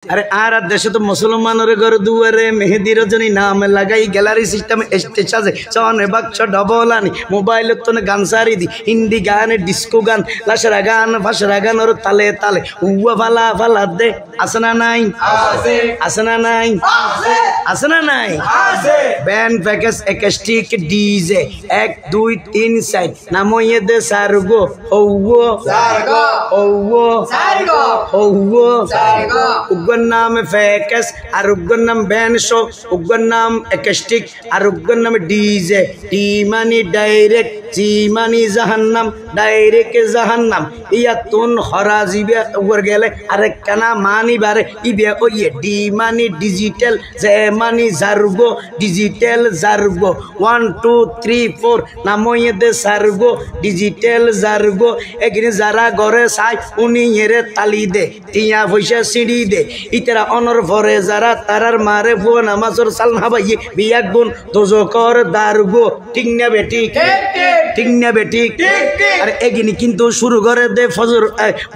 अरे आर देश तो मुसलमानों घर दुआरे मेहंदी रजनी नाम लगाई गैलरी सिस्टम स्टेज আছে চনে বাক্স ডবলানি মোবাইল তো গান সারি দি হিন্দি গান ডিস্কো গান লাশরা গান ফাশরা গান ওর তালে তালে উয়া ফালা ফালা দে আসনা নাই আছে আসনা নাই আছে আসনা নাই আছে ব্যান্ড প্যাকেজ একাস্টিক ডিজে 1 2 3 4 নাময়ে দে সারগো ওও সারগো ওও সারগো ওও সারগো नाम फैकस और उग्गन नाम बैन शो उग्गन नाम एक्स्टिक और उग्गन नाम डीजे टी मानी डायरेक्ट जी मानी जहन्नम डायरेक्ट जहन्नम या तुन हराजीबे उगर गेले अरे कना मानी बारे इबे ओ ये डी मानी डिजिटल जे मानी जार्गो डिजिटल जार्गो 1 2 3 4 नामो ये दे जार्गो डिजिटल जार्गो एगिने जारा घरे साई उनी येरे ताली दे टिया पयसा सिडी दे इतरा अनर भरे जरा तारार मारे फो नामाजर साल नाबाइये बिया गुण दोजकर दारगो टिंगना बेटी टिंगना बेटी अरे एगिनी किन्तु शुरू करे दे फजर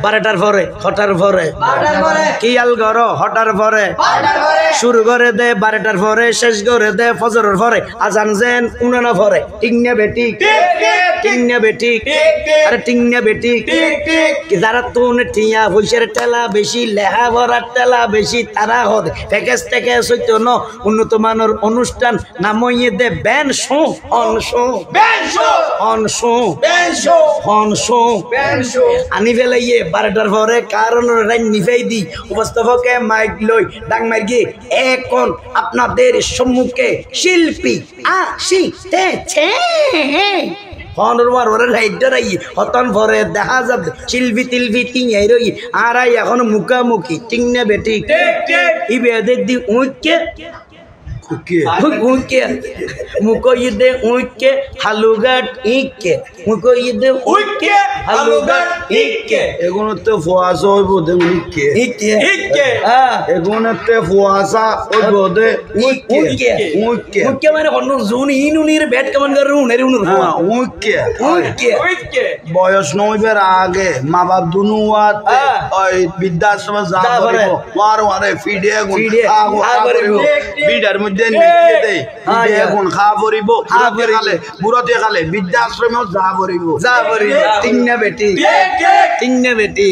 12টার পরে হটার পরে কিয়াল গরো হটার পরে শুরু করে দে 12টার পরে শেষ করে দে ফজরের পরে আজান যেন উনানা পরে টিংনা বেটি টিংনা বেটি আরে টিংনা বেটি কি যারা তুন টিয়া পয়সার টেলা বেশি লেহা ভরা টেলা বেশি তারা হদ প্যাকেজ থেকে সইতো ন উন্নত মানের অনুষ্ঠান নামইয়ে দে ban show on show ban show on show ban show on show ban show আনি ফেলাইয়ে 12টার পরে কারণ রাইন নিফাই দি উপস্থাপকে মাইক লই ডাং মারগি এখন আপনাদের সম্মুখে শিল্পী আসিতেছে হনরমার ওরে রাইডারাই হতন ভরে দেখা যাবে শিল্পী তিলবি টিঙাই রই আরাই এখন মুখামুখি টিংনা বেটি ইবে দেখদি উইকে উইকে মুকো ইদে উইকে হালুগাট ইকে মুকো ইদে উইকে হালুগাট ইকে এগুনতে ফুয়াসা হইব দে উইকে ইকে ইকে হ্যাঁ এগুনতে ফুয়াসা হইব দে উইকে উইকে উইকে মানে হন জুন ইনুনির ব্যাট কেমন করে উনের উনুর ফুয়া উইকে উইকে উইকে বয়স নইবার আগে মা বাপ দুনুয়াত ওই বৃদ্ধাশ্রমে যা করিব ওয়ার ওয়ারে ফিডে গুন করিব বিডার মধ্যে নিয়ে দেই বিডে গুন খা করিব খালে বুড়াতে খালে বৃদ্ধাশ্রমে যা করিব টিংনা বেটি টিংনা বেটি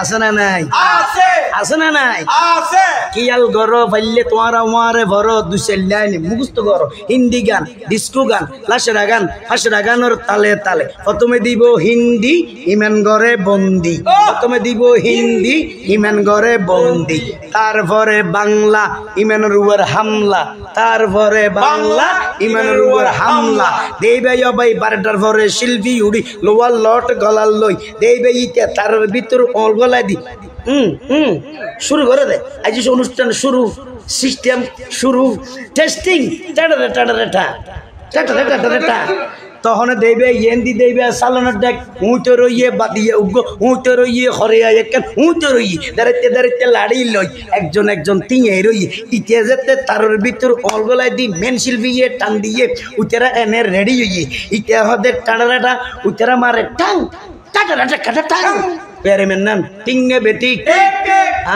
আছে না নাই আছে আছে না নাই আছে কিয়াল গরো পাইলে তোমারা মারে ভরো দুসেল লাইন মুখস্থ করো হিন্দি গান ডিস্কো গান লাশরা গান ফাশরা গানের তালে তালে প্রথমে দিব হিন্দি ইমান গরে বন্দি প্রথমে দিব হিন্দি ইমান গরে বন্দি তারপরে বাংলা ইমানের উপর হামলা তারপরে বাংলা ইমানের উপর হামলা দেবে ভাই 12টার পরে শিল্পী উড়ি লোয়ার লট গলার লই দেবে ইতে তার ভিতর অল গলা দি শুরু করে দে আজ অনুষ্ঠান শুরু সিস্টেম শুরু testing tata tata tata tata tata তখন দেবে ইয়েন্দি দেবে সালানোর দেখ উঁচো রইয়ে বাদিয়ে উগ্র উঁচো রইয়ে হরে একখান উঁচো রইয়ে দাঁড়াইতে দাঁড়াইতে লাড়ি লই একজন একজন তিঁয়ে রইয়ে ইতে যেতে তার ভিতর অলগলায় দি মেন শিল্পী টান দিয়ে উতেরা এনে রেডি হইয়ে ইতে হদের টাড়াটা উতেরা মারে টাং টাটা টাটা কাটা টাং প্যারে মেন নাম টিঙ্গে বেটি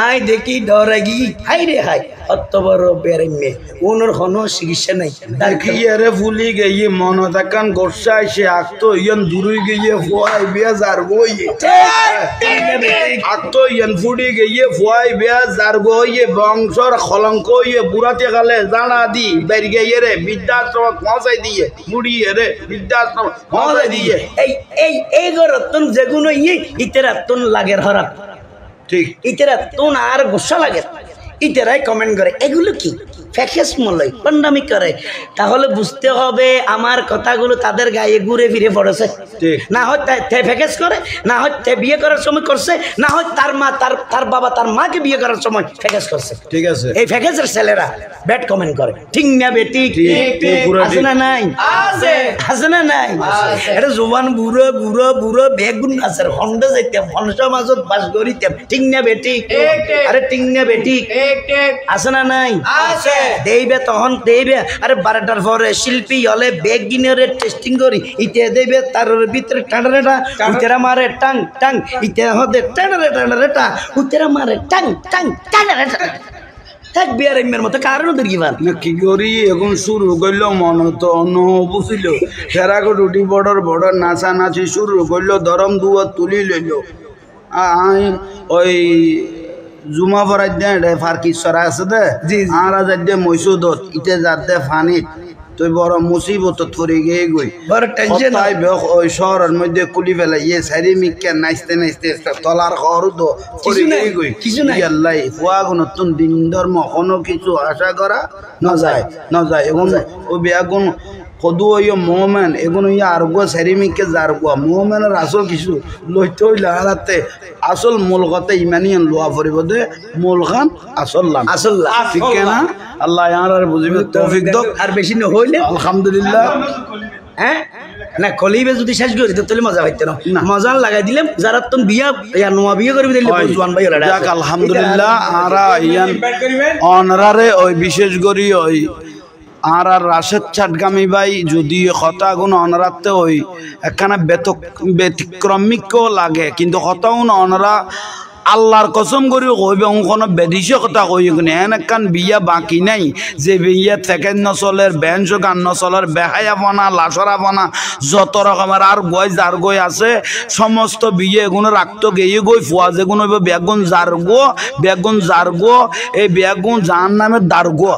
আই দেখি ডরাগি হাই রে হাই অত বড় প্যারে মে ওনর কোনো চিকিৎসা নাই দাঁড়িয়ে ফুলি গিয়ে মনতাকান গোসা এসে আঁকতো ইয়ান দূরে গিয়ে ফুয়াই বিয়া যার বইয়ে আঁকতো ইয়ান ফুড়ি গিয়ে ফুয়াই বিয়া যার বইয়ে বংশর কলঙ্ক ইয়ে বুড়াতে গেলে জানা দি বের গিয়ে রে বৃদ্ধাশ্রম পৌঁছাই দিয়ে মুড়িয়ে রে বৃদ্ধাশ্রম পৌঁছাই দিয়ে এই গরতন যেগুলো ইয়ে ইতেরা তুন লাগের হরাপ ঠিক ইতেরা তুন আর গোসা লাগে ইতেরাই কমেন্ট করে এগুলো কি ফ্যাকেস মলয় পান্ডামি করে তাহলে বুঝতে হবে আমার কথাগুলো তাদের গায়ে ঘুরে ফিরে পড়েছে না হয় ফ্যাকেস করে না হয় বিয়ে করার সময় করছে না হয় তার মা তার বাবা তার মাকে বিয়ে করার সময় ফ্যাকেস করছে ঠিক আছে এই ফ্যাকেসের ছেলেরা ব্যাড কমেন্ট করে ঠিক না বেটি আছে না নাই আছে না নাই এটা জোয়ান বুড়ো বুড়ো বুড়ো বেগুন আছে হন্ডা যাইতাম হন্ডা মাজত বাস করিতাম ঠিক না বেটি আরে ঠিক না বেটি আছে না নাই আছে দেইবে তখন দেইবে আরে 12টার পরে শিল্পী হলে বেগ গিনের টেস্টিং করি ইতে দেবে তার ভিতরে টানারেটা উতেরা মারে টাং টাং ইতে হদে টানারেটা উতেরা মারে টাং টাং টানারেটা এক বিয়ার এমের মতো কারণ ওদের কি বার না কি করি এখন শুরু করলো মনে তো অন্য বুঝিল ফেরাকো রুটি বড়র নাচা নাচি শুরু করলো দরম দুয়া তুলি লইল ওই জুমা ফরাই দে ফারকিশ্বরা আছে দে আর যাই মৈসুদত ইতে যাতে ফানিত তুই বড় মুসিবত পড়ে গিয়ে গই বড় টেনশন ওই শহরের মধ্যে কুলি ফেলে ইয়ে সারি মিকে নাচতে নাচতে তলার খর তো পড়ে গিয়ে গই কিছু নাই আল্লাহ ফুয়া নতুন দিন ধর্ম কোনো কিছু আশা করা না যায় এবং ও বেগুন কদু ওই মোমেন এগুলো ইয়ে আর গো সেরিমিকে যার গো মোমেনের আসল কিছু লইতে হইলে হারাতে আসল মূল কথা ইমানিয়ান লোয়া পড়িব দে মূল খান আসল লাম আসল ঠিক না আল্লাহ আর বুঝিবে তৌফিক দাও আর বেশি না হইলে আলহামদুলিল্লাহ হ্যাঁ না কলিবে যদি শেষ করি তাহলে মজা হইতো না মজা লাগাই দিলাম যারা তুমি বিয়া নোয়া বিয়ে করবি দিলে জোয়ান ভাই ওরা যাক আলহামদুলিল্লাহ আরা ইয়ান অনারারে ওই বিশেষ করি ওই আর রাশেদ চাটগামী ভাই যদি কথা গুণ অনারাতে ওই একখানা ব্যতিক্রমিকও লাগে কিন্তু কথাগুণ অনারা আল্লাহর কসম করি কইবে কোনো বেদিশে কথা কই এন একখান বিয়া বাকি নাই যে বিয়া থেকে নচলের বেঞ্চ গান নচলের বেহায়া বনা লাসরা বনা যত রকমের আর গই যার গই আছে সমস্ত বিয়ে এগুলো রাখতো গিয়ে গই ফুয়া যেগুলো বেগুন যার গো এই বেগুন যার নামে দার গো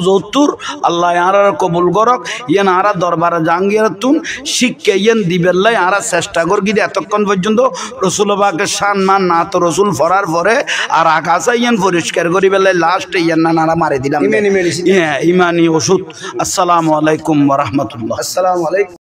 যৌতুর আল্লাহ আর কবুল করক ইয়ান আরা দরবারে জাঙ্গিয়ার তুন শিখকে ইয়ান দিবেল্লাই আরা চেষ্টা করি কিন্তু এতক্ষণ পর্যন্ত রসুলবাকে সম্মান না তো রসুল ফরার পরে আর আকাশে ইয়ান পরিষ্কার করি বেলায় লাস্টে ইয়ান নানা মারি দিলাম ইমানি ওষুধ। আসসালামু আলাইকুম ওয়া রাহমাতুল্লাহ। আসসালামু আলাইকুম।